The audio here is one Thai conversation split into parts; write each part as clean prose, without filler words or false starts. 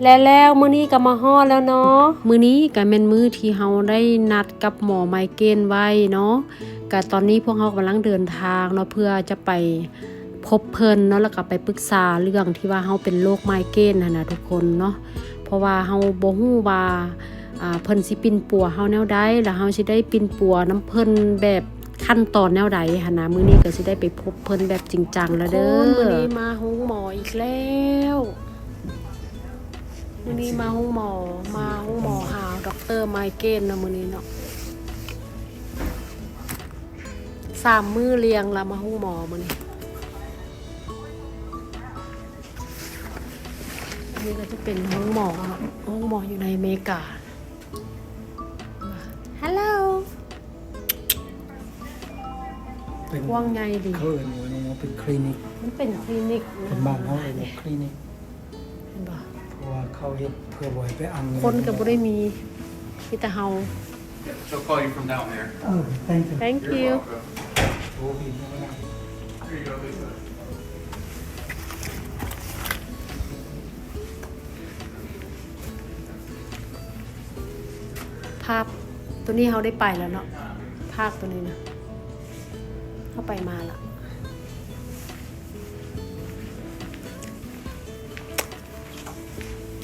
แล้วมื้อนี้ก็มาฮอดแล้วเนาะมื้อนี้ก็แม่นมื้อที่เฮาได้นัดกับหมอไมเกรนไว้เนาะก็ตอนนี้พวกเฮากำลังเดินทางเนาะเพื่อจะไปพบเพิ่นเนาะแล้วก็ไปปรึกษาเรื่องที่ว่าเฮาเป็นโรคไมเกรนนั่นน่ะทุกคนเนาะเพราะว่าเฮาบ่ฮู้ว่าเพิ่นสิปิ่นปัวเฮาแนวใดแล้วเฮาสิได้ปิ่นปัวน้ำเพิ่นแบบขั้นตอนแนวใดหั่นน่ะมื้อนี้ก็สิได้ไปพบเพิ่นแบบจริงจังแล้วเด้อมื้อนี้มาโรงหมออีกแล้วมื้อนี้มาโรงหมอหาดรไมเกรนนะมื้อนี้เนาะ3 มื้อเรียงละมาโรงหมอมื้อนี้อันนี้ก็จะเป็นโรงหมออยู่ในอเมริกาฮัลโหลว่างไงดี เขาเอ่ยว่าเป็นคลินิก มันเป็นคลินิกนะ เป็นบ้านเขาเอ่ยว่าคลินิก เห็นบ่ เพราะว่าเขาเฮ็ดเพื่อบ่ให้ไปอัง คนก็บ่ได้มีแต่เฮา She'll call you from down there. thank You're you welcome. โอ้พี่ไม่ได้ Here you go, Lisa. ภาพตัวนี้เขาได้ไปแล้วเนาะภาคตัวนี้นะเข้าไปมาละ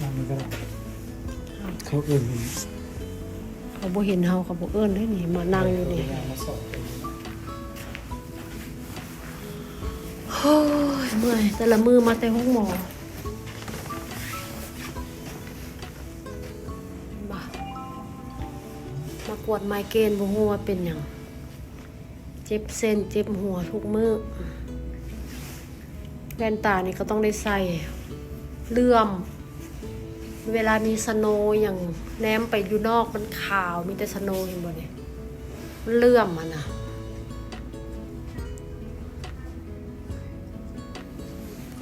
นั่งไม่ได้เขาเอ่ยมัน เขาบ่เห็นเขาเขาบ่เอิ้นได้นี่มานั่งอยู่นี่ มาสอบ โอ้ยเมื่อยแต่ละมือมาแต่ห้องหมอบ่มากวดไมเกรนบ่ฮู้ว่าเป็นหยังเจ็บเส้นเจ็บหัวทุกมื้อแว่นตานี่ก็ต้องได้ใส่เลื่อม เวลามีสโนว์อย่างแนมไปอยู่นอกมันขาวมีแต่สโนว์เห็นบ่เนี่ยมันเลื่อมอ่ะนะ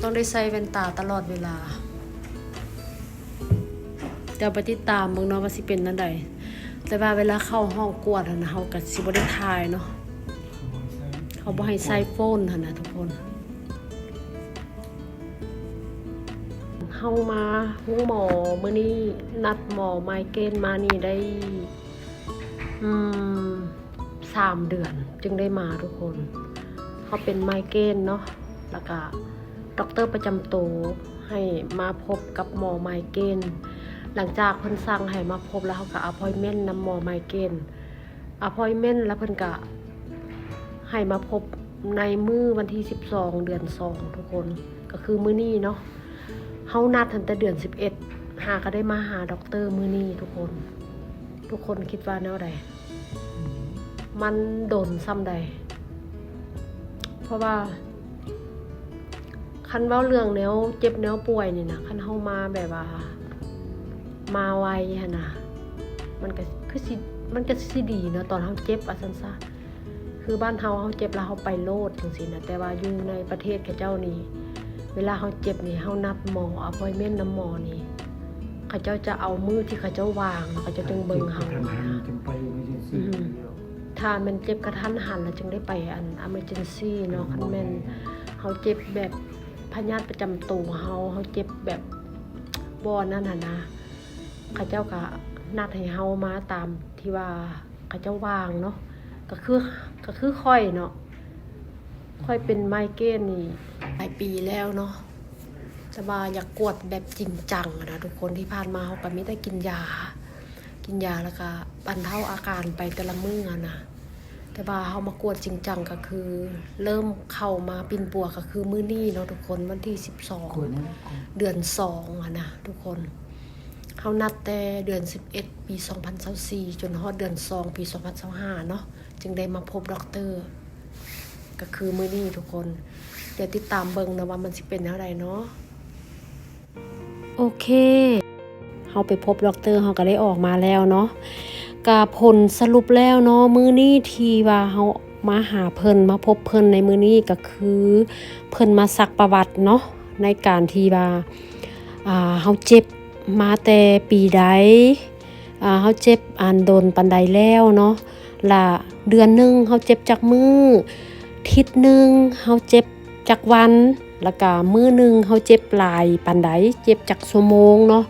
ต้องได้ใส่แว่นตาตลอดเวลาเดี๋ยวไปติดตามเบิ่งเนาะว่าสิเป็นนั่นใดแต่ว่าเวลาเข้าห้องกวดหั่นนะเฮาก็สิบ่ได้ถ่ายเนาะเขาบ่ให้ใส่โฟนหั่นนะทุกคนเฮามาหูหมอมื้อนี้นัดหมอไมเกรนมานี่ได้3 เดือนจึงได้มาทุกคนเขาเป็นไมเกรนเนาะแล้วก็ด็อกเตอร์ประจำตัวให้มาพบกับหมอไมเกรนหลังจากเพิ่นสั่งให้มาพบแล้วเขาก็อพอยเมนต์นำหมอไมเกรนอพอยเมนต์แล้วเพิ่นก็ให้มาพบในมื้อวันที่12 เดือน 2ทุกคนก็คือมื้อนี้เนาะเฮานัดตั้งแต่เดือน11หาก็ได้มาหาด็อกเตอร์มื้อนี้ทุกคนคิดว่าแนวใดมันโดนซ้ำใดเพราะว่าคันเว้าเรื่องแนวเจ็บแนวป่วยนี่นะคันเฮามาแบบว่ามาไวหั่นน่ะมันก็สิดีเนาะตอนเฮาเจ็บว่าซั่นซะคือบ้านเฮาเจ็บแล้วเฮาไปโลดจังซี่นะแต่ว่าอยู่ในประเทศเขาเจ้านี่เวลาเฮาเจ็บนี่เฮานัดหมออพอยเมนต์นำหมอนี่เขาเจ้าจะเอามือที่เขาเจ้าวางแล้วเขาจะจึงเบิ่งเฮา จึงไปไม่ใช่สิ ถ้ามันเจ็บกระทันหันแล้วจึงได้ไปemergency เนาะคันแม่นเฮาเจ็บแบบพยาธิประจำตัวเฮาเจ็บแบบบ่นั่นน่ะนะเขาเจ้าก็นัดให้เฮามาตามที่ว่าเขาเจ้าวางเนาะก็คือค่อยเนาะค่อยเป็นไมเกรนนี่หลายปีแล้วเนาะแต่ว่าอยากกวดแบบจริงจังนะทุกคนที่ผ่านมาเฮาก็มีแต่กินยาแล้วก็บรรเทาอาการไปแต่ละมื้อนะแต่ว่าเฮามากวดจริงจังก็คือเริ่มเข้ามาปิ่นปัวก็คือมื้อนี้เนาะทุกคนวันที่12เดือน2นะทุกคนเฮานัดแต่เดือน11ปี2024จนฮอดเดือน2ปี2025เนาะจึงได้มาพบด็อกเตอร์ก็คือมื้อนี้ทุกคนเดี๋ยวติดตามเบิ่งนะว่ามันสิเป็นแนวใดเนาะโอเคเฮาไปพบด็อกเตอร์เฮาก็ได้ออกมาแล้วเนาะก็ผลสรุปแล้วเนาะมื้อนี้ที่ว่าเฮามาหาเพิ่นมาพบเพิ่นในมื้อนี้ก็คือเพิ่นมาซักประวัติเนาะในการที่ว่าเฮาเจ็บมาแต่ปีใดเฮาเจ็บโดนปานใดแล้วเนาะละเดือนนึงเฮาเจ็บจักมื้อทิศนึงเฮาเจ็บจักวัน แล้วก็มื้อนึงเฮาเจ็บหลายปานใดเจ็บจักชั่วโมงเนาะ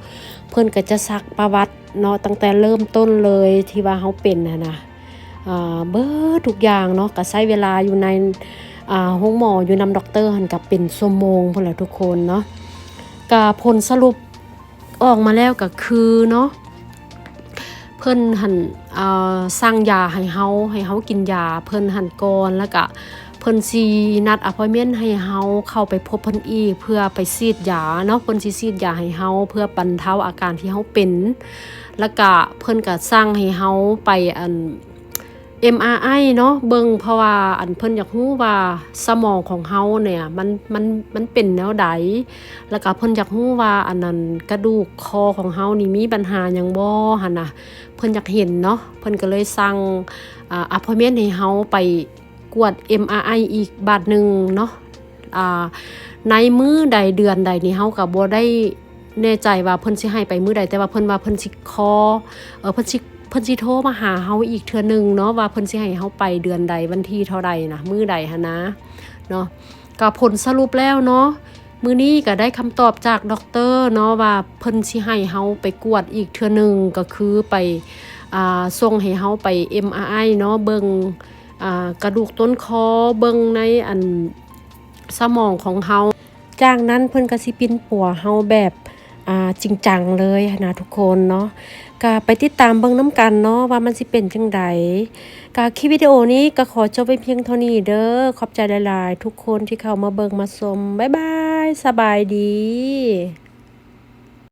เพิ่นก็จะซักประวัติเนาะตั้งแต่เริ่มต้นเลยที่ว่าเฮาเป็นนะเบิดทุกอย่างเนาะก็ใช้เวลาอยู่ในห้องหมออยู่นำด็อกเตอร์หันก็เป็นชั่วโมงพุ่นล่ะทุกคนเนาะก็ผลสรุปออกมาแล้วก็คือเนาะเพิ่นหันสั่งยาให้เฮากินยาเพิ่นหันก่อนแล้วก็เพิ่นสินัดอพอยเมนต์ให้เฮาเข้าไปพบเพิ่นอีกเพื่อไปฉีดยาเนาะเพิ่นสิฉีดยาให้เฮาเพื่อบรรเทาอาการที่เฮาเป็นแล้วก็เพิ่นก็สั่งให้เฮาไปMRI เนาะเบิ่งเพราะว่าเพิ่นอยากรู้ว่าสมองของเฮาเนี่ยมันเป็นแนวใดแล้วก็เพิ่นอยากรู้ว่าอันนั้นกระดูกคอของเฮานี่มีปัญหาหยังบ่หั่นน่ะเพิ่นอยากเห็นเนาะเพิ่นก็เลยสั่งappointment ให้เฮาไปกวด MRI อีกบาทนึงเนาะในมื้อใดเดือนใดนี่เฮาก็บ่ได้แน่ใจว่าเพิ่นสิให้ไปมื้อใดแต่ว่าเพิ่นว่าเพิ่นสิเพิ่นสิโทรมาหาเฮาอีกเทื่อนึงเนาะว่าเพิ่นสิให้เฮาไปเดือนใดวันที่เท่าใดนะมื้อใดหั่นนะเนาะก็ผลสรุปแล้วเนาะมื้อนี้ก็ได้คำตอบจากด็อกเตอร์เนาะว่าเพิ่นสิให้เฮาไปกวดอีกเทื่อนึงก็คือไปส่งให้เฮาไป MRI เนาะเบิ่งกระดูกต้นคอเบิ่งในสมองของเฮาจากนั้นเพิ่นก็สิปินปัวเฮาแบบจริงจังเลยนะทุกคนเนาะก็ไปติดตามเบิ่งน้ำกันเนาะว่ามันสิเป็นจังใดก็คลิปวิดีโอนี้ก็ขอจบไว้เพียงเท่านี้เด้อขอบใจหลายๆทุกคนที่เข้ามาเบิ่งมาชมบ๊ายบายสบายดี